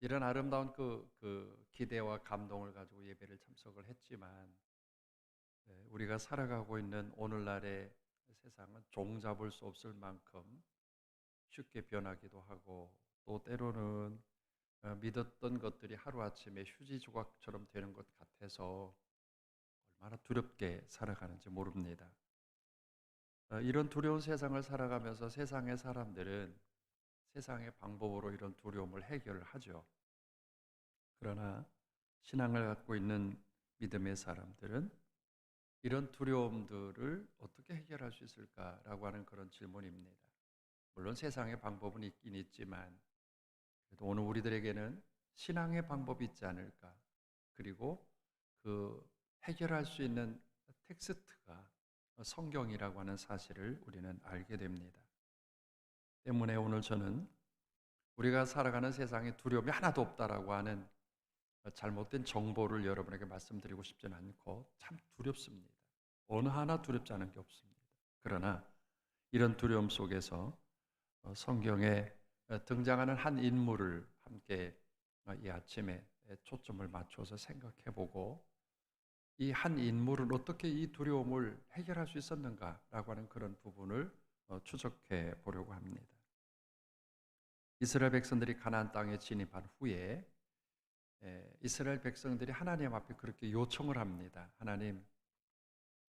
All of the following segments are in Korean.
이런 아름다운 그 기대와 감동을 가지고 예배를 참석을 했지만, 우리가 살아가고 있는 오늘날의 세상은 종잡을 수 없을 만큼 쉽게 변하기도 하고, 또 때로는 믿었던 것들이 하루아침에 휴지 조각처럼 되는 것 같아서 얼마나 두렵게 살아가는지 모릅니다. 이런 두려운 세상을 살아가면서 세상의 사람들은 세상의 방법으로 이런 두려움을 해결을 하죠. 그러나 신앙을 갖고 있는 믿음의 사람들은 이런 두려움들을 어떻게 해결할 수 있을까라고 하는 그런 질문입니다. 물론 세상의 방법은 있긴 있지만, 그래도 오늘 우리들에게는 신앙의 방법이 있지 않을까. 그리고 그 해결할 수 있는 텍스트가 성경이라고 하는 사실을 우리는 알게 됩니다. 때문에 오늘 저는 우리가 살아가는 세상에 두려움이 하나도 없다라고 하는 잘못된 정보를 여러분에게 말씀드리고 싶지는 않고, 참 두렵습니다. 어느 하나 두렵지 않은 게 없습니다. 그러나 이런 두려움 속에서 성경에 등장하는 한 인물을 함께 이 아침에 초점을 맞춰서 생각해 보고, 이 한 인물은 어떻게 이 두려움을 해결할 수 있었는가라고 하는 그런 부분을 추적해 보려고 합니다. 이스라엘 백성들이 가나안 땅에 진입한 후에 이스라엘 백성들이 하나님 앞에 그렇게 요청을 합니다. 하나님,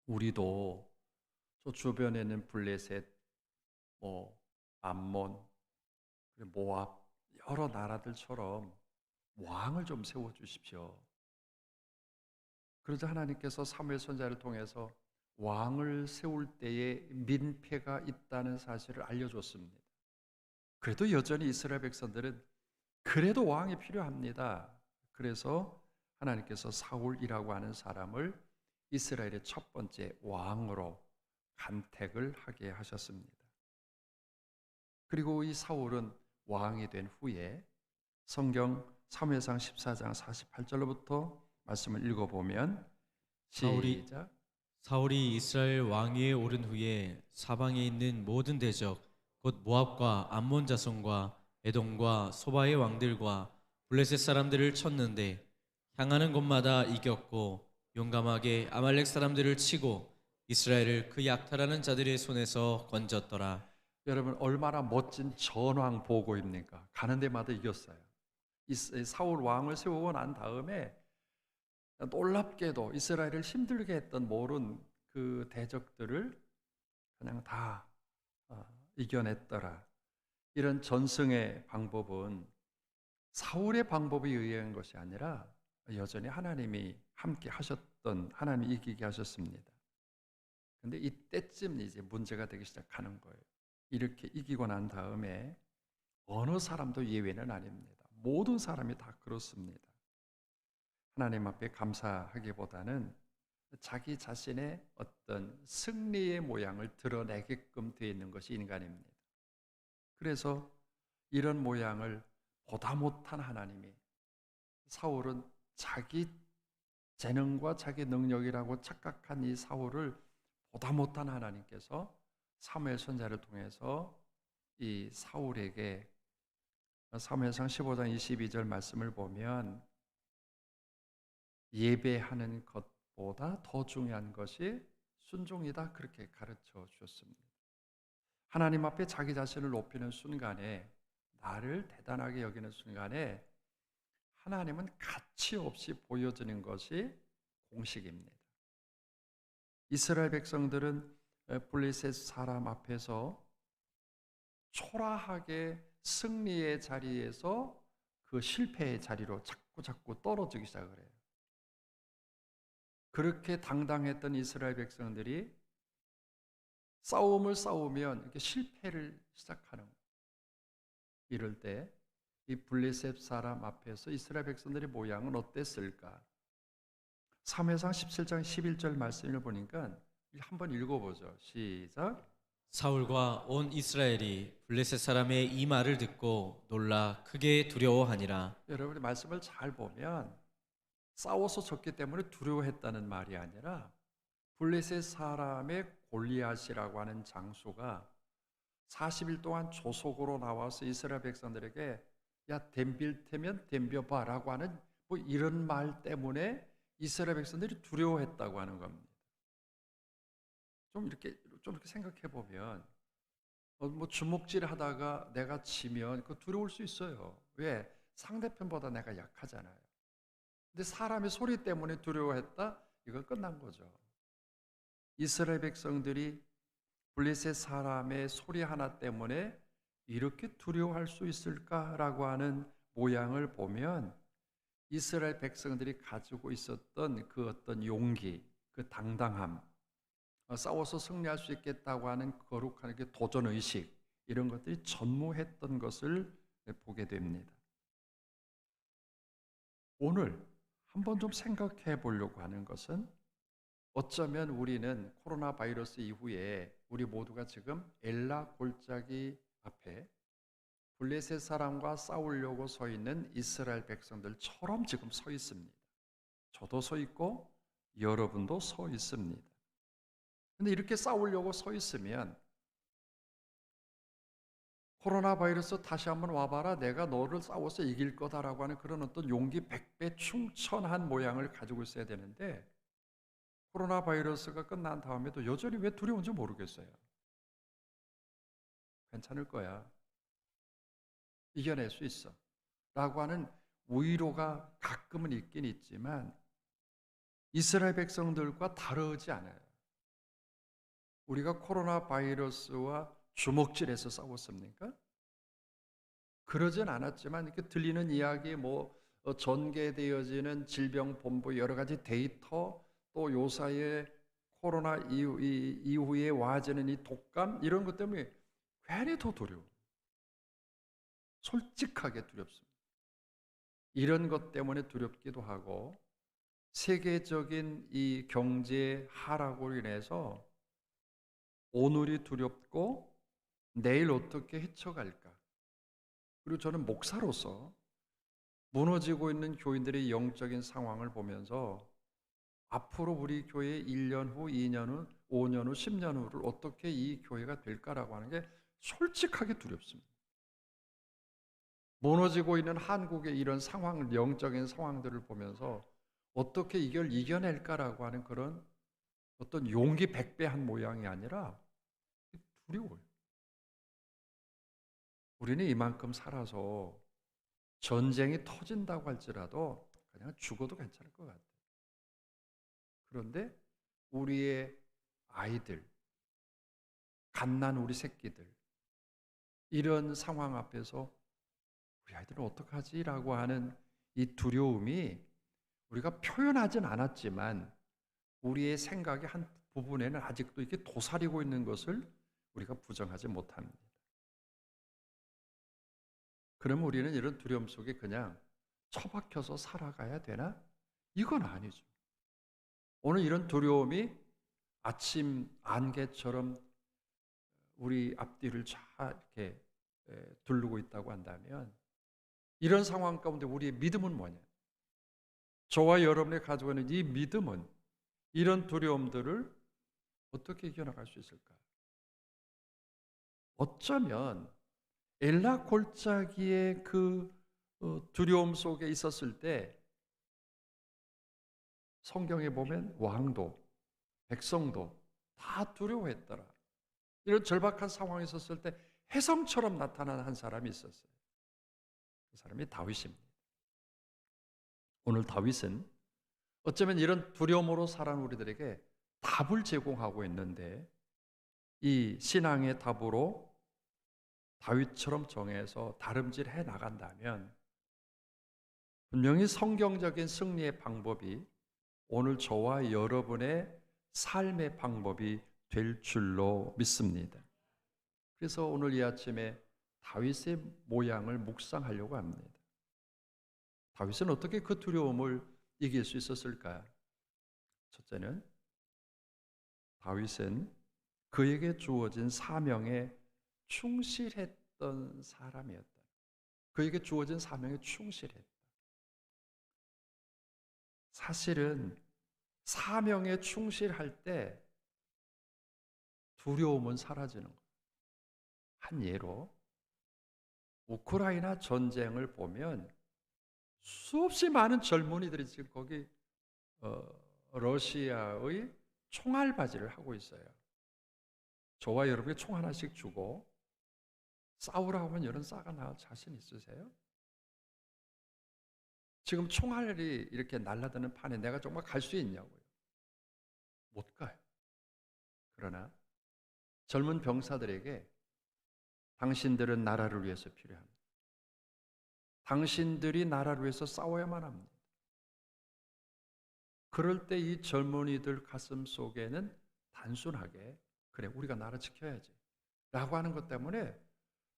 우리도 저 주변에 있는 블레셋, 뭐 암몬, 그리고 모압 여러 나라들처럼 왕을 좀 세워 주십시오. 그러자 하나님께서 사무엘 선지자를 통해서 왕을 세울 때에 민폐가 있다는 사실을 알려줬습니다. 그래도 여전히 이스라엘 백성들은 그래도 왕이 필요합니다. 그래서 하나님께서 사울이라고 하는 사람을 이스라엘의 첫 번째 왕으로 간택을 하게 하셨습니다. 그리고 이 사울은 왕이 된 후에 성경 사무엘상 14장 48절로부터 말씀을 읽어보면, 사울이 시작. 사울이 이스라엘 왕위에 오른 후에 사방에 있는 모든 대적 곧 모압과 암몬 자손과 에돔과 소바의 왕들과 블레셋 사람들을 쳤는데 향하는 곳마다 이겼고 용감하게 아말렉 사람들을 치고 이스라엘을 그 약탈하는 자들의 손에서 건졌더라. 여러분, 얼마나 멋진 전황 보고입니까? 가는 데마다 이겼어요. 이 사울 왕을 세우고 난 다음에 놀랍게도 이스라엘을 힘들게 했던 모든 그 대적들을 그냥 다 이겨냈더라. 이런 전승의 방법은 사울의 방법에 의한 것이 아니라 여전히 하나님이 함께 하셨던, 하나님이 이기게 하셨습니다. 근데 이때쯤 이제 문제가 되기 시작하는 거예요. 이렇게 이기고 난 다음에 어느 사람도 예외는 아닙니다. 모든 사람이 다 그렇습니다. 하나님 앞에 감사하기보다는 자기 자신의 어떤 승리의 모양을 드러내게끔 되어 있는 것이 인간입니다. 그래서 이런 모양을 보다 못한 하나님이, 사울은 자기 재능과 자기 능력이라고 착각한 이 사울을 보다 못한 하나님께서 사무엘 선지자를 통해서 이 사울에게 사무엘상 15장 22절 말씀을 보면, 예배하는 것보다 더 중요한 것이 순종이다, 그렇게 가르쳐 주셨습니다. 하나님 앞에 자기 자신을 높이는 순간에, 나를 대단하게 여기는 순간에 하나님은 가치 없이 보여지는 것이 공식입니다. 이스라엘 백성들은 블레셋 사람 앞에서 초라하게 승리의 자리에서 그 실패의 자리로 자꾸 떨어지기 시작을 해요. 그렇게 당당했던 이스라엘 백성들이 싸움을 싸우면 이렇게 실패를 시작하는 거예요. 이럴 때 이 블레셋 사람 앞에서 이스라엘 백성들의 모양은 어땠을까? 사무엘상 17장 11절 말씀을 보니까 한번 읽어보죠. 시작. 사울과 온 이스라엘이 블레셋 사람의 이 말을 듣고 놀라 크게 두려워하니라. 여러분이 말씀을 잘 보면 싸워서 졌기 때문에 두려워했다는 말이 아니라, 블레셋 사람의 골리앗이라고 하는 장수가 40일 동안 조속으로 나와서 이스라엘 백성들에게 야 덤빌 테면 덤벼봐라고 하는 뭐 이런 말 때문에 이스라엘 백성들이 두려워했다고 하는 겁니다. 좀 이렇게 생각해 보면 뭐 주먹질 하다가 내가 지면 그 두려울 수 있어요. 왜? 상대편보다 내가 약하잖아요. 근데 사람의 소리 때문에 두려워했다? 이건 끝난 거죠. 이스라엘 백성들이 블레셋 사람의 소리 하나 때문에 이렇게 두려워할 수 있을까라고 하는 모양을 보면 이스라엘 백성들이 가지고 있었던 그 어떤 용기, 그 당당함, 싸워서 승리할 수 있겠다고 하는 거룩한 그 도전 의식 이런 것들이 전무했던 것을 보게 됩니다. 오늘 한번 좀 생각해 보려고 하는 것은 어쩌면 우리는 코로나 바이러스 이후에 우리 모두가 지금 엘라 골짜기 앞에 블레셋 사람과 싸우려고 서 있는 이스라엘 백성들처럼 지금 서 있습니다. 저도 서 있고 여러분도 서 있습니다. 근데 이렇게 싸우려고 서 있으면 코로나 바이러스 다시 한번 와봐라 내가 너를 싸워서 이길 거다라고 하는 그런 어떤 용기 100배 충천한 모양을 가지고 있어야 되는데 코로나 바이러스가 끝난 다음에도 여전히 왜 두려운지 모르겠어요. 괜찮을 거야. 이겨낼 수 있어. 라고 하는 위로가 가끔은 있긴 있지만 이스라엘 백성들과 다르지 않아요. 우리가 코로나 바이러스와 주먹질해서 싸웠습니까? 그러진 않았지만 이렇게 들리는 이야기 전개되어지는 질병본부 여러 가지 데이터 또 요사이에 코로나 이후에 와지는 이 독감 이런 것 때문에 괜히 더 두려워. 솔직하게 두렵습니다. 이런 것 때문에 두렵기도 하고 세계적인 이 경제 하락으로 인해서 오늘이 두렵고 내일 어떻게 헤쳐갈까? 그리고 저는 목사로서 무너지고 있는 교인들의 영적인 상황을 보면서 앞으로 우리 교회 1년 후, 2년 후, 5년 후, 10년 후를 어떻게 이 교회가 될까라고 하는 게 솔직하게 두렵습니다. 무너지고 있는 한국의 이런 상황, 영적인 상황들을 보면서 어떻게 이걸 이겨낼까라고 하는 그런 어떤 용기 100배한 모양이 아니라 두려워요. 우리는 이만큼 살아서 전쟁이 터진다고 할지라도 그냥 죽어도 괜찮을 것 같아요. 그런데 우리의 아이들, 갓난 우리 새끼들, 이런 상황 앞에서 우리 아이들은 어떡하지? 라고 하는 이 두려움이 우리가 표현하진 않았지만 우리의 생각의 한 부분에는 아직도 이렇게 도사리고 있는 것을 우리가 부정하지 못합니다. 그러면 우리는 이런 두려움 속에 그냥 처박혀서 살아가야 되나? 이건 아니죠. 오늘 이런 두려움이 아침 안개처럼 우리 앞뒤를 쫙 이렇게 두르고 있다고 한다면 이런 상황 가운데 우리의 믿음은 뭐냐? 저와 여러분이 가지고 있는 이 믿음은 이런 두려움들을 어떻게 이겨나갈 수 있을까? 어쩌면 엘라 골짜기의 그 두려움 속에 있었을 때 성경에 보면 왕도, 백성도 다 두려워했더라. 이런 절박한 상황에 있었을 때 혜성처럼 나타난 한 사람이 있었어요. 그 사람이 다윗입니다. 오늘 다윗은 어쩌면 이런 두려움으로 살아온 우리들에게 답을 제공하고 있는데 이 신앙의 답으로 다윗처럼 정해서 다름질해 나간다면 분명히 성경적인 승리의 방법이 오늘 저와 여러분의 삶의 방법이 될 줄로 믿습니다. 그래서 오늘 이 아침에 다윗의 모양을 묵상하려고 합니다. 다윗은 어떻게 그 두려움을 이길 수 있었을까요? 첫째는 다윗은 그에게 주어진 사명에 충실했던 사람이었다. 그에게 주어진 사명에 충실했다. 사실은 사명에 충실할 때 두려움은 사라지는 거예요. 한 예로 우크라이나 전쟁을 보면 수없이 많은 젊은이들이 지금 거기 러시아의 총알바지를 하고 있어요. 저와 여러분이 총 하나씩 주고 싸우라고 하면 여러분 싸가 나갈 자신 있으세요? 지금 총알이 이렇게 날아드는 판에 내가 정말 갈 수 있냐고요. 못 가요. 그러나 젊은 병사들에게 당신들은 나라를 위해서 필요합니다. 당신들이 나라를 위해서 싸워야만 합니다. 그럴 때 이 젊은이들 가슴 속에는 단순하게 그래 우리가 나라 지켜야지 라고 하는 것 때문에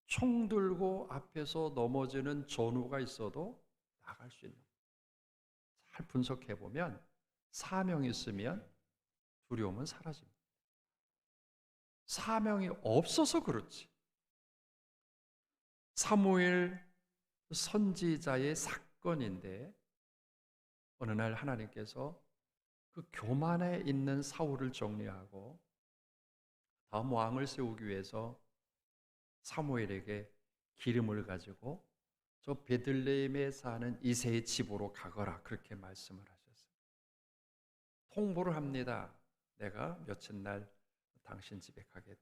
총 들고 앞에서 넘어지는 전우가 있어도 나갈 수 있는, 잘 분석해 보면 사명이 있으면 두려움은 사라집니다. 사명이 없어서 그렇지. 사무엘 선지자의 사건인데 어느 날 하나님께서 그 교만에 있는 사울을 정리하고 다음 왕을 세우기 위해서 사무엘에게 기름을 가지고 저 베들레헴에 사는 이새의 집으로 가거라 그렇게 말씀을 하셨어요. 통보를 합니다. 내가 며칠 날 당신 집에 가겠다.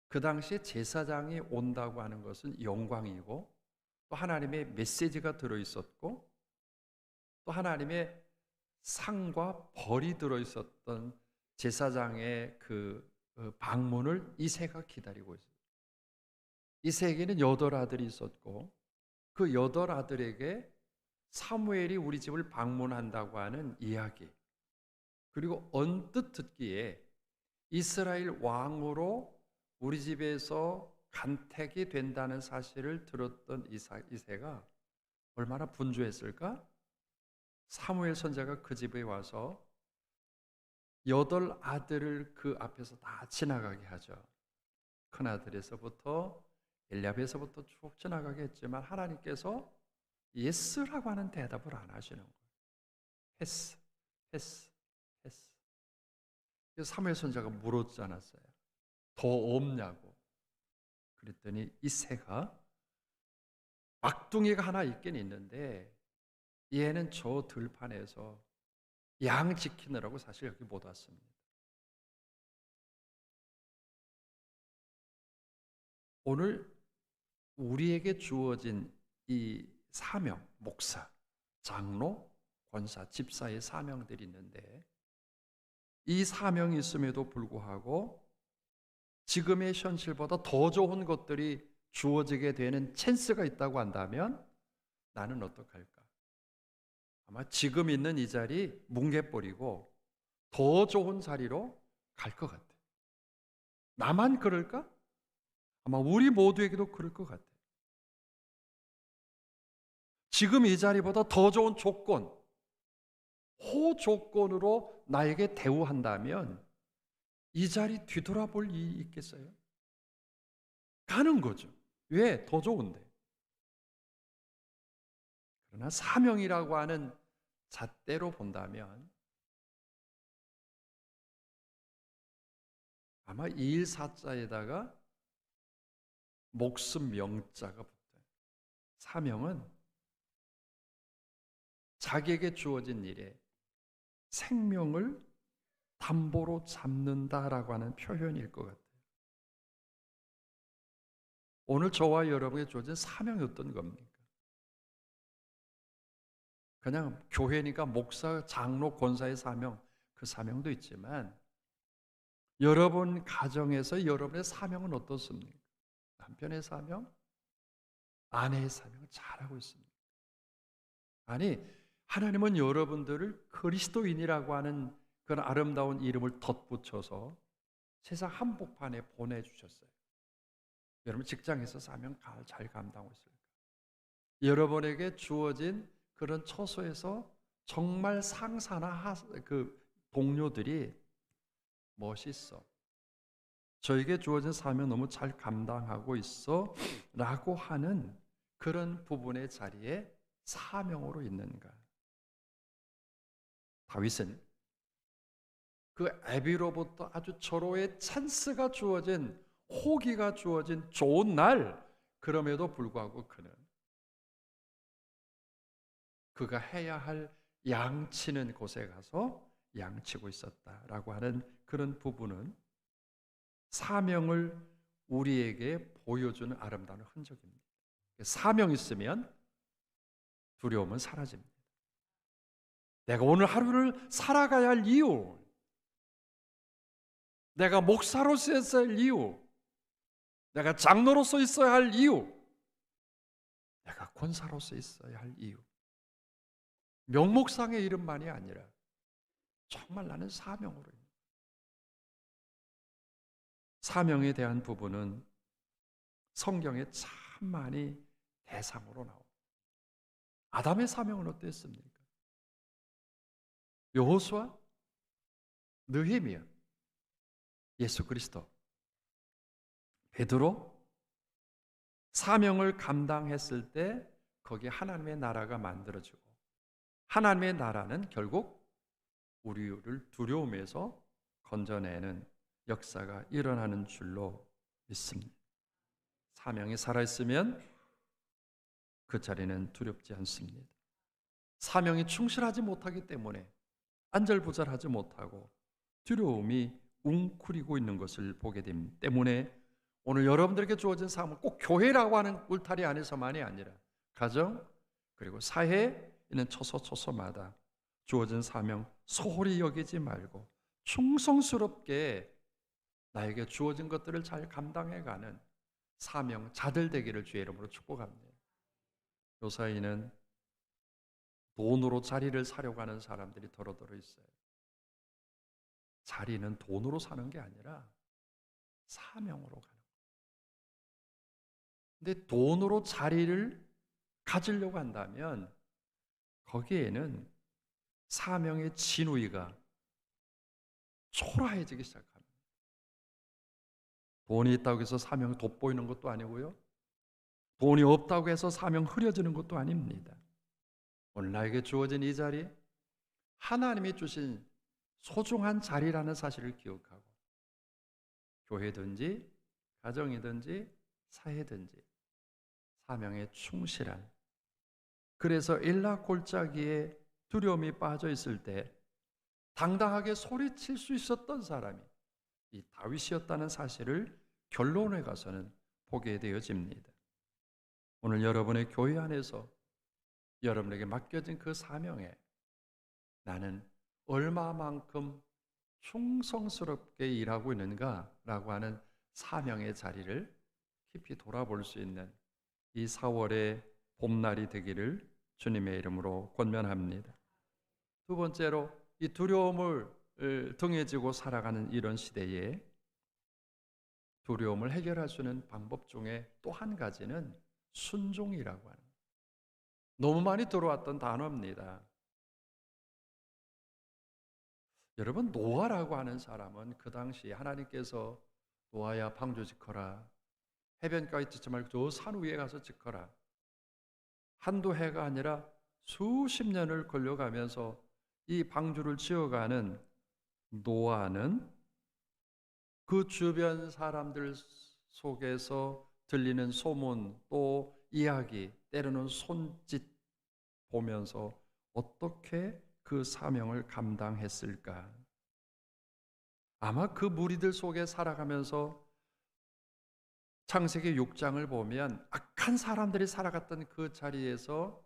그 당시에 제사장이 온다고 하는 것은 영광이고 또 하나님의 메시지가 들어있었고 또 하나님의 상과 벌이 들어있었던 제사장의 그 방문을 이새가 기다리고 있어요. 이새에게는 8 아들이 있었고 그 8 아들에게 사무엘이 우리 집을 방문한다고 하는 이야기, 그리고 언뜻 듣기에 이스라엘 왕으로 우리 집에서 간택이 된다는 사실을 들었던 이새가 얼마나 분주했을까? 사무엘 선지자가 그 집에 와서 8 아들을 그 앞에서 다 지나가게 하죠. 큰아들에서부터 엘리압에서부터 쭉 지나가게 했지만 하나님께서 예스라고 하는 대답을 안 하시는 거예요. 패스, 패스, 패스. 그래서 사무엘 선지자가 물었지 않았어요? 더 없냐고. 그랬더니 이 새가 막둥이가 하나 있긴 있는데 얘는 저 들판에서 양 지키느라고 사실 여기 못 왔습니다. 오늘 우리에게 주어진 이 사명, 목사, 장로, 권사, 집사의 사명들이 있는데 이 사명이 있음에도 불구하고 지금의 현실보다 더 좋은 것들이 주어지게 되는 찬스가 있다고 한다면 나는 어떡할까? 아마 지금 있는 이 자리 뭉개버리고 더 좋은 자리로 갈 것 같아. 나만 그럴까? 아마 우리 모두에게도 그럴 것 같아. 지금 이 자리보다 더 좋은 조건, 호조건으로 나에게 대우한다면 이 자리 뒤돌아볼 일이 있겠어요? 가는 거죠. 왜? 더 좋은데. 그러나 사명이라고 하는 잣대로 본다면 아마 일사자에다가 목숨 명자가 붙어요. 사명은 자기에게 주어진 일에 생명을 담보로 잡는다라고 하는 표현일 것 같아요. 오늘 저와 여러분에게 주어진 사명이 어떤 겁니까? 그냥 교회니까 목사, 장로, 권사의 사명, 그 사명도 있지만 여러분 가정에서 여러분의 사명은 어떻습니까? 남편의 사명, 아내의 사명을 잘하고 있습니다. 아니, 하나님은 여러분들을 그리스도인이라고 하는 그런 아름다운 이름을 덧붙여서 세상 한복판에 보내주셨어요. 여러분 직장에서 사명 잘 감당하고 있습니까? 여러분에게 주어진 그런 처소에서 정말 상사나 그 동료들이 멋있어, 저에게 주어진 사명 너무 잘 감당하고 있어 라고 하는 그런 부분의 자리에 사명으로 있는가? 다윗은 그 애비로부터 아주 절호의 찬스가 주어진, 호기가 주어진 좋은 날, 그럼에도 불구하고 그는 그가 해야 할 양치는 곳에 가서 양치고 있었다라고 하는 그런 부분은 사명을 우리에게 보여주는 아름다운 흔적입니다. 사명 있으면 두려움은 사라집니다. 내가 오늘 하루를 살아가야 할 이유, 내가 목사로서 있어야 할 이유, 내가 장로로서 있어야 할 이유, 내가 권사로서 있어야 할 이유, 명목상의 이름만이 아니라 정말 나는 사명으로, 사명에 대한 부분은 성경에 참 많이 대상으로 나옵니다. 아담의 사명은 어땠습니까? 여호수아, 느헤미야, 예수 그리스도, 베드로, 사명을 감당했을 때 거기에 하나님의 나라가 만들어지고, 하나님의 나라는 결국 우리를 두려움에서 건져내는 역사가 일어나는 줄로 믿습니다. 사명이 살아있으면 그 자리는 두렵지 않습니다. 사명이 충실하지 못하기 때문에 안절부절하지 못하고 두려움이 웅크리고 있는 것을 보게 됩니다. 때문에 오늘 여러분들에게 주어진 사명은 꼭 교회라고 하는 울타리 안에서만이 아니라 가정 그리고 사회에 있는 초소초소마다 주어진 사명 소홀히 여기지 말고 충성스럽게 나에게 주어진 것들을 잘 감당해가는 사명자들 되기를 주의 이름으로 축복합니다. 요사이는 돈으로 자리를 사려고 하는 사람들이 더러더러 있어요. 자리는 돈으로 사는 게 아니라 사명으로 가는 거예요. 근데 돈으로 자리를 가지려고 한다면 거기에는 사명의 진위가 초라해지기 시작합니다. 돈이 있다고 해서 사명이 돋보이는 것도 아니고요. 돈이 없다고 해서 사명 흐려지는 것도 아닙니다. 오늘 나에게 주어진 이 자리, 하나님이 주신 소중한 자리라는 사실을 기억하고 교회든지 가정이든지 사회든지 사명에 충실한, 그래서 일락골짜기에 두려움이 빠져 있을 때 당당하게 소리칠 수 있었던 사람이 이 다윗이었다는 사실을 결론에 가서는 보게 되어집니다. 오늘 여러분의 교회 안에서 여러분에게 맡겨진 그 사명에 나는 얼마만큼 충성스럽게 일하고 있는가라고 하는 사명의 자리를 깊이 돌아볼 수 있는 이 4월의 봄날이 되기를 주님의 이름으로 권면합니다. 두 번째로 이 두려움을 등에 지고 살아가는 이런 시대에 두려움을 해결할 수 있는 방법 중에 또 한 가지는 순종이라고 하는, 너무 많이 들어왔던 단어입니다. 여러분, 노아라고 하는 사람은 그 당시 하나님께서 노아야 방주 짓거라, 해변가에 짓지 말고 저 산 위에 가서 짓거라, 한두 해가 아니라 수십 년을 걸려가면서 이 방주를 지어가는 노아는 그 주변 사람들 속에서 들리는 소문 또 이야기, 때로는 손짓 보면서 어떻게 그 사명을 감당했을까? 아마 그 무리들 속에 살아가면서 창세기 6장을 보면 악한 사람들이 살아갔던 그 자리에서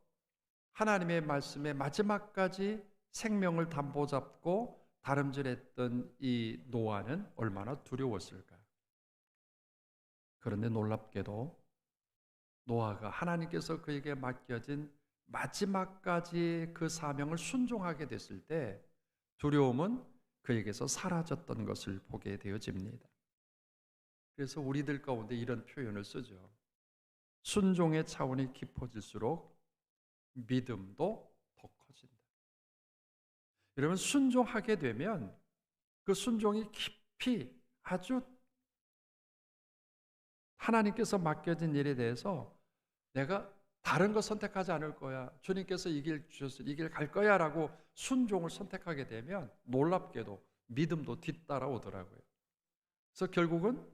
하나님의 말씀에 마지막까지 생명을 담보잡고 다름질했던 이 노아는 얼마나 두려웠을까? 그런데 놀랍게도 노아가 하나님께서 그에게 맡겨진 마지막까지 그 사명을 순종하게 됐을 때 두려움은 그에게서 사라졌던 것을 보게 되어집니다. 그래서 우리들 가운데 이런 표현을 쓰죠. 순종의 차원이 깊어질수록 믿음도 더 커진다. 여러분, 순종하게 되면 그 순종이 깊이 아주 하나님께서 맡겨진 일에 대해서 내가 다른 거 선택하지 않을 거야, 주님께서 이 길 주셔서 이 길 갈 거야 라고 순종을 선택하게 되면 놀랍게도 믿음도 뒤따라오더라고요. 그래서 결국은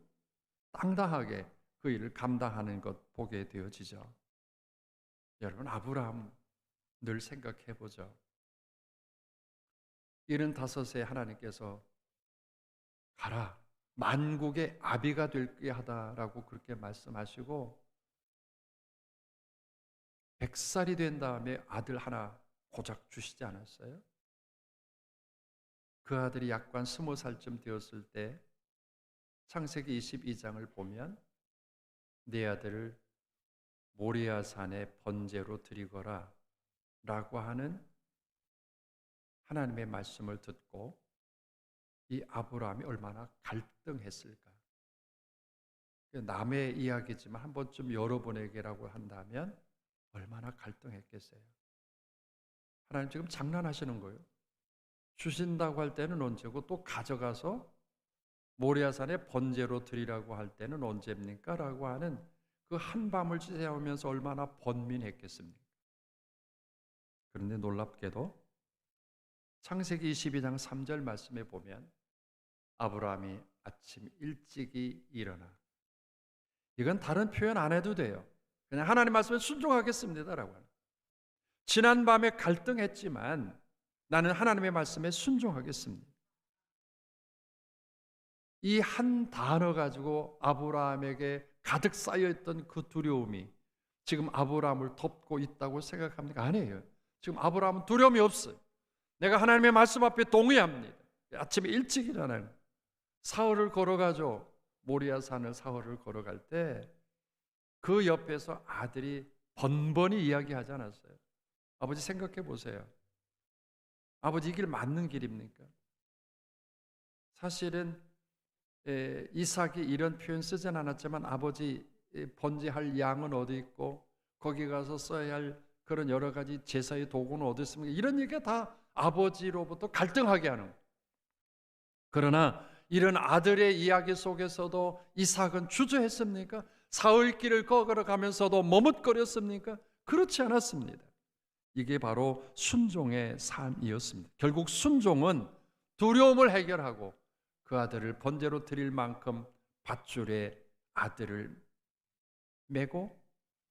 당당하게 그 일을 감당하는 것 보게 되어지죠. 여러분, 아브라함 늘 생각해 보죠. 75세 하나님께서 가라, 만국의 아비가 될게 하다라고 그렇게 말씀하시고 100살이 된 다음에 아들 하나 고작 주시지 않았어요? 그 아들이 약관 20살쯤 되었을 때 창세기 22장을 보면 네 아들을 모리아 산에 번제로 드리거라 라고 하는 하나님의 말씀을 듣고 이 아브라함이 얼마나 갈등했을까. 남의 이야기지만 한 번쯤 여러분에게라고 한다면 얼마나 갈등했겠어요. 하나님 지금 장난하시는 거예요. 주신다고 할 때는 언제고 또 가져가서 모리아산에 번제로 드리라고 할 때는 언제입니까? 라고 하는 그 한밤을 지새우면서 얼마나 번민했겠습니까? 그런데 놀랍게도 창세기 22장 3절 말씀에 보면 아브라함이 아침 일찍이 일어나, 이건 다른 표현 안 해도 돼요. 그냥 하나님 말씀에 순종하겠습니다라고 하는. 지난 밤에 갈등했지만 나는 하나님의 말씀에 순종하겠습니다. 이 한 단어 가지고 아브라함에게 가득 쌓여있던 그 두려움이 지금 아브라함을 덮고 있다고 생각합니까? 아니에요. 지금 아브라함은 두려움이 없어요. 내가 하나님의 말씀 앞에 동의합니다. 아침에 일찍 일어나는 사흘을 걸어가죠. 모리아산을 사흘을 걸어갈 때 그 옆에서 아들이 번번이 이야기하지 않았어요. 아버지 생각해 보세요. 아버지 이 길 맞는 길입니까? 사실은 이삭이 이런 표현 쓰진 않았지만 아버지 번제할 양은 어디 있고 거기 가서 써야 할 그런 여러 가지 제사의 도구는 어디 있습니까? 이런 얘기가 다 아버지로부터 갈등하게 하는 거예요. 그러나 이런 아들의 이야기 속에서도 이삭은 주저했습니까? 사흘길을 걸어가면서도 머뭇거렸습니까? 그렇지 않았습니다. 이게 바로 순종의 삶이었습니다. 결국 순종은 두려움을 해결하고 그 아들을 번제로 드릴 만큼 밧줄에 아들을 메고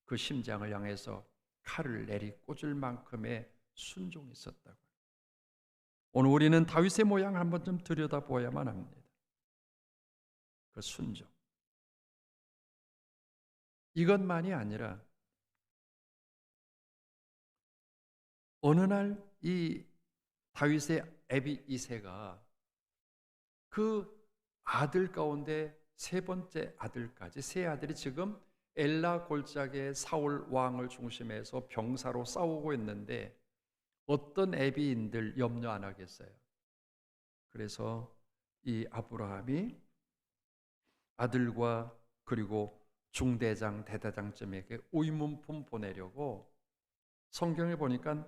그 심장을 향해서 칼을 내리 꽂을 만큼의 순종이 있었다고. 오늘 우리는 다윗의 모양을 한번 좀 들여다보아야만 합니다. 그 순종. 이것만이 아니라 어느 날 이 다윗의 애비 이새가 그 아들 가운데 세 번째 아들까지 세 아들이 지금 엘라 골짜기의 사울 왕을 중심해서 병사로 싸우고 있는데 어떤 애비인들 염려 안 하겠어요. 그래서 이 아브라함이 아들과 그리고 중대장, 대대장쯤에게 의문품 보내려고 성경에 보니까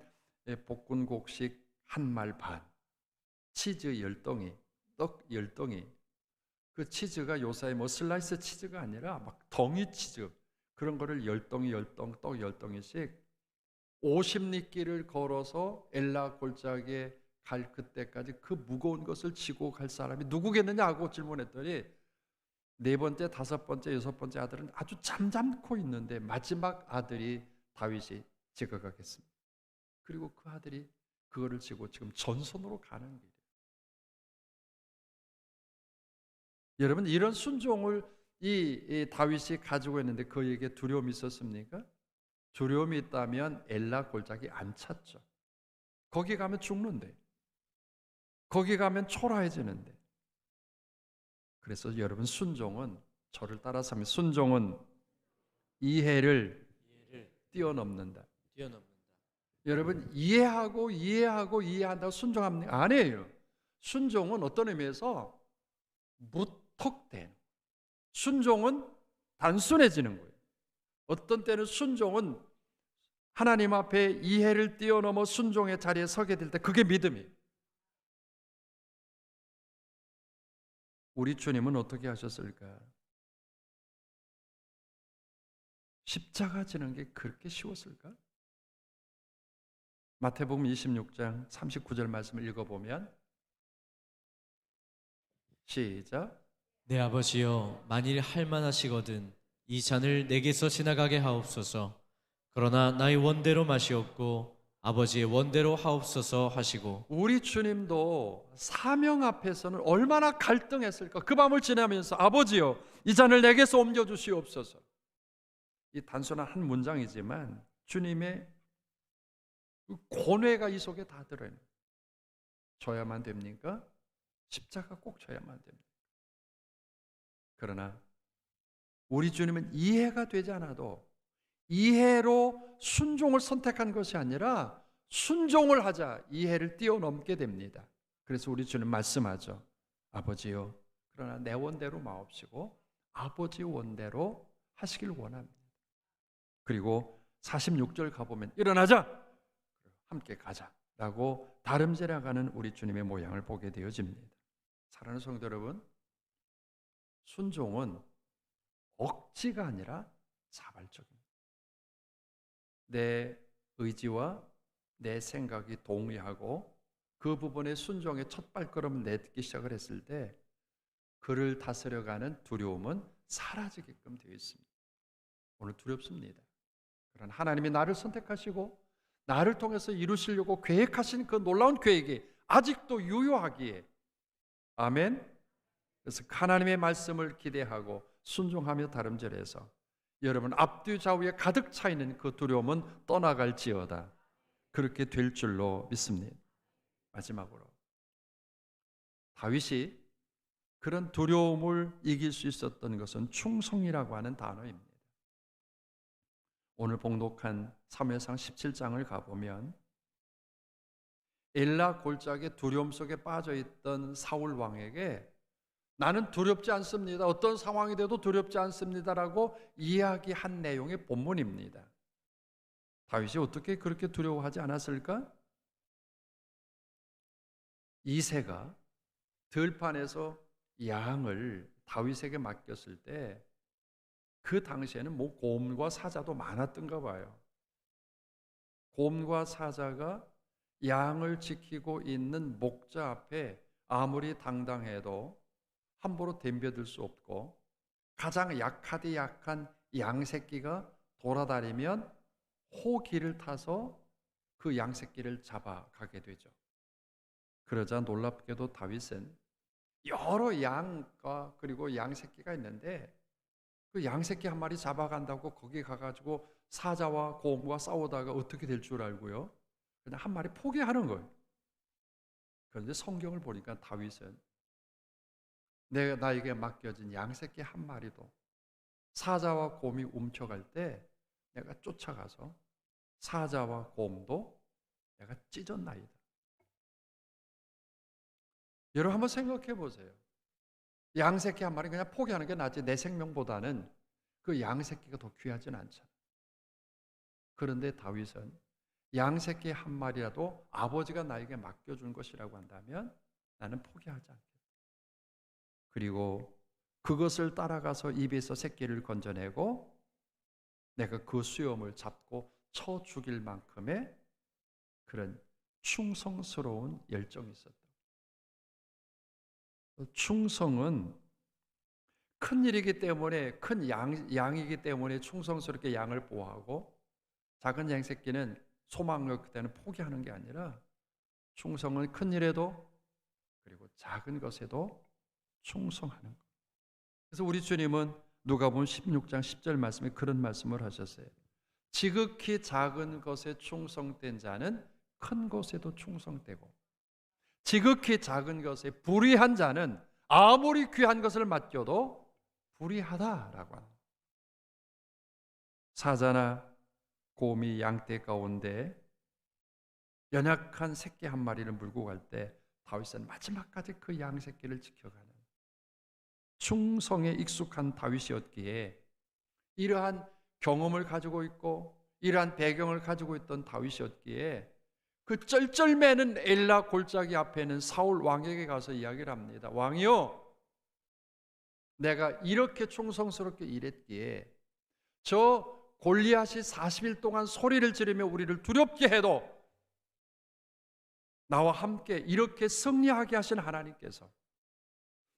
볶은곡식 한 말 반, 치즈 10덩이, 떡 10덩이. 그 치즈가 요새 뭐 슬라이스 치즈가 아니라 막 덩이 치즈, 그런 거를 10덩이, 10덩, 떡 10덩이씩 50리길을 걸어서 엘라 골짜기에 갈 그때까지 그 무거운 것을 지고 갈 사람이 누구겠느냐고 질문했더니 네 번째, 다섯 번째, 여섯 번째 아들은 아주 잠잠코 있는데 마지막 아들이 다윗이 지어가겠습니다. 그리고 그 아들이 그거를 지고 지금 전선으로 가는 길이에요. 여러분, 이런 순종을 이 다윗이 가지고 있는데 그에게 두려움이 있었습니까? 두려움이 있다면 엘라 골짜기 안 찾죠. 거기 가면 죽는데, 거기 가면 초라해지는데. 그래서 여러분, 순종은, 저를 따라서 하면 순종은 이해를 뛰어넘는다. 여러분, 이해한다고 순종합니까? 아니에요. 순종은 어떤 의미에서 무턱대는, 순종은 단순해지는 거예요. 어떤 때는 순종은 하나님 앞에 이해를 뛰어넘어 순종의 자리에 서게 될 때 그게 믿음이에요. 우리 주님은 어떻게 하셨을까? 십자가 지는 게 그렇게 쉬웠을까? 마태복음 26장 39절 말씀을 읽어보면 시작. 내 아버지여, 만일 할 만하시거든 이 잔을 내게서 지나가게 하옵소서. 그러나 나의 원대로 마시옵고 아버지의 원대로 하옵소서 하시고 우리 주님도 사명 앞에서는 얼마나 갈등했을까. 그 밤을 지나면서 아버지여 이 잔을 내게서 옮겨주시옵소서. 이 단순한 한 문장이지만 주님의 고뇌가 이 속에 다 들어있는 거예요. 져야만 됩니까? 십자가 꼭 져야만 됩니다. 그러나 우리 주님은 이해가 되지 않아도 이해로 순종을 선택한 것이 아니라 순종을 하자 이해를 뛰어넘게 됩니다. 그래서 우리 주님 말씀하죠. 아버지요 그러나 내 원대로 마옵시고 아버지 원대로 하시길 원합니다. 그리고 46절 가보면 일어나자 함께 가자 라고 다름질해가는 우리 주님의 모양을 보게 되어집니다. 사랑하는 성도 여러분, 순종은 억지가 아니라 자발적입니다. 내 의지와 내 생각이 동의하고 그 부분에 순종의 첫 발걸음을 내딛기 시작을 했을 때 그를 다스려가는 두려움은 사라지게끔 되어 있습니다. 오늘 두렵습니다. 그러나 하나님이 나를 선택하시고 나를 통해서 이루시려고 계획하신 그 놀라운 계획이 아직도 유효하기에 아멘. 그래서 하나님의 말씀을 기대하고 순종하며 다름질해서 여러분 앞뒤 좌우에 가득 차 있는 그 두려움은 떠나갈지어다. 그렇게 될 줄로 믿습니다. 마지막으로 다윗이 그런 두려움을 이길 수 있었던 것은 충성이라고 하는 단어입니다. 오늘 봉독한 사무엘상 17장을 가보면 엘라 골짜기의 두려움 속에 빠져있던 사울 왕에게 나는 두렵지 않습니다. 어떤 상황이 돼도 두렵지 않습니다라고 이야기한 내용의 본문입니다. 다윗이 어떻게 그렇게 두려워하지 않았을까? 이새가 들판에서 양을 다윗에게 맡겼을 때 그 당시에는 뭐 곰과 사자도 많았던가 봐요. 곰과 사자가 양을 지키고 있는 목자 앞에 아무리 당당해도 함부로 덤벼들 수 없고 가장 약하디 약한 양 새끼가 돌아다니면 호기를 타서 그 양 새끼를 잡아가게 되죠. 그러자 놀랍게도 다윗은 여러 양과 그리고 양 새끼가 있는데 그 양 새끼 한 마리 잡아간다고 거기 가가지고 사자와 곰과 싸우다가 어떻게 될 줄 알고요? 그냥 한 마리 포기하는 거예요. 그런데 성경을 보니까 다윗은 나에게 맡겨진 양 새끼 한 마리도 사자와 곰이 훔쳐갈 때 내가 쫓아가서 사자와 곰도 내가 찢었나이다. 여러분 한번 생각해 보세요. 양 새끼 한 마리 그냥 포기하는 게 낫지 내 생명보다는 그 양 새끼가 더 귀하진 않잖아. 그런데 다윗은 양 새끼 한 마리라도 아버지가 나에게 맡겨준 것이라고 한다면 나는 포기하지 않겠다. 그리고 그것을 따라가서 입에서 새끼를 건져내고 내가 그 수염을 잡고 쳐 죽일 만큼의 그런 충성스러운 열정이 있었다. 충성은 큰 일이기 때문에 큰 양이기 때문에 충성스럽게 양을 보호하고 작은 양 새끼는 소망을 그때는 포기하는 게 아니라 충성은 큰 일에도 그리고 작은 것에도 충성하는 것. 그래서 우리 주님은 누가복음 16장 10절 말씀에 그런 말씀을 하셨어요. 지극히 작은 것에 충성된 자는 큰 것에도 충성되고 지극히 작은 것에 불의한 자는 아무리 귀한 것을 맡겨도 불의하다라고 합니다. 사자나 곰이 양떼 가운데 연약한 새끼 한 마리를 물고 갈 때 다윗은 마지막까지 그 양 새끼를 지켜가는 충성에 익숙한 다윗이었기에 이러한 경험을 가지고 있고 이러한 배경을 가지고 있던 다윗이었기에 그 쩔쩔매는 엘라 골짜기 앞에는 사울 왕에게 가서 이야기를 합니다. 왕이요, 내가 이렇게 충성스럽게 일했기에 저 골리앗이 40일 동안 소리를 지르며 우리를 두렵게 해도 나와 함께 이렇게 승리하게 하신 하나님께서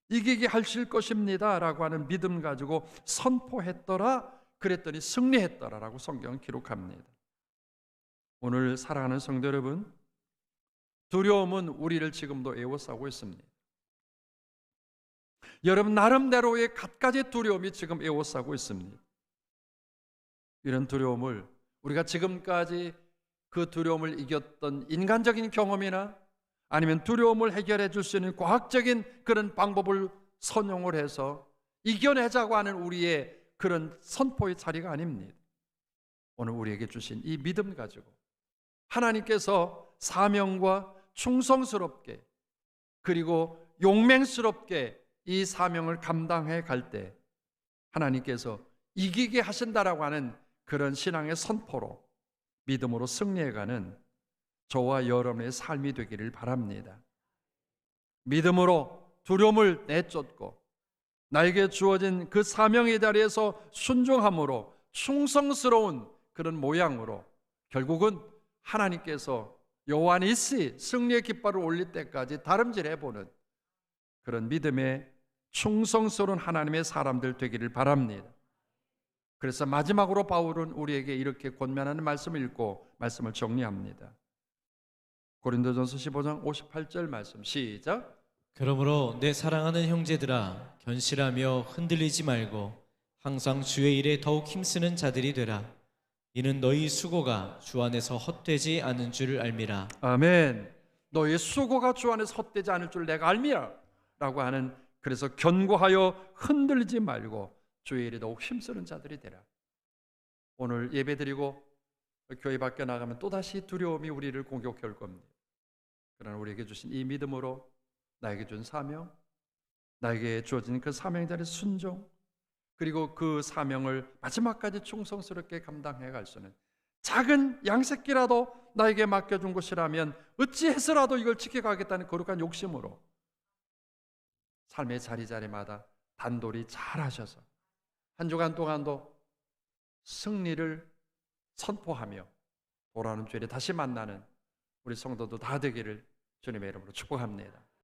이기게 하실 것입니다 라고 하는 믿음 가지고 선포했더라. 그랬더니 승리했더라라고 성경은 기록합니다. 오늘 사랑하는 성도 여러분, 두려움은 우리를 지금도 에워싸고 있습니다. 여러분 나름대로의 갖가지 두려움이 지금 에워싸고 있습니다. 이런 두려움을 우리가 지금까지 그 두려움을 이겼던 인간적인 경험이나 아니면 두려움을 해결해 줄 수 있는 과학적인 그런 방법을 선용을 해서 이겨내자고 하는 우리의 그런 선포의 자리가 아닙니다. 오늘 우리에게 주신 이 믿음 가지고 하나님께서 사명과 충성스럽게 그리고 용맹스럽게 이 사명을 감당해 갈 때 하나님께서 이기게 하신다라고 하는 그런 신앙의 선포로 믿음으로 승리해가는 저와 여러분의 삶이 되기를 바랍니다. 믿음으로 두려움을 내쫓고 나에게 주어진 그 사명의 자리에서 순종함으로 충성스러운 그런 모양으로 결국은 하나님께서 여호와 니시 승리의 깃발을 올릴 때까지 다름질해보는 그런 믿음의 충성스러운 하나님의 사람들 되기를 바랍니다. 그래서 마지막으로 바울은 우리에게 이렇게 권면하는 말씀을 읽고 말씀을 정리합니다. 고린도전서 15장 58절 말씀 시작. 그러므로 내 사랑하는 형제들아 견실하며 흔들리지 말고 항상 주의 일에 더욱 힘쓰는 자들이 되라. 이는 너희 수고가 주 안에서 헛되지 않은 줄 알미라. 아멘. 너희 수고가 주 안에서 헛되지 않을 줄 내가 알미라 라고 하는, 그래서 견고하여 흔들리지 말고 주의 일에 더욱 힘쓰는 자들이 되라. 오늘 예배드리고 교회 밖에 나가면 또다시 두려움이 우리를 공격해 올 겁니다. 그러나 우리에게 주신 이 믿음으로 나에게 준 사명, 나에게 주어진 그 사명 자리에 순종, 그리고 그 사명을 마지막까지 충성스럽게 감당해 갈 수 있는 작은 양새끼라도 나에게 맡겨준 것이라면 어찌해서라도 이걸 지켜가겠다는 거룩한 욕심으로 삶의 자리자리마다 단돌이 잘하셔서 한 주간 동안도 승리를 선포하며 돌아오는 주일에 다시 만나는 우리 성도도 다 되기를 주님의 이름으로 축복합니다.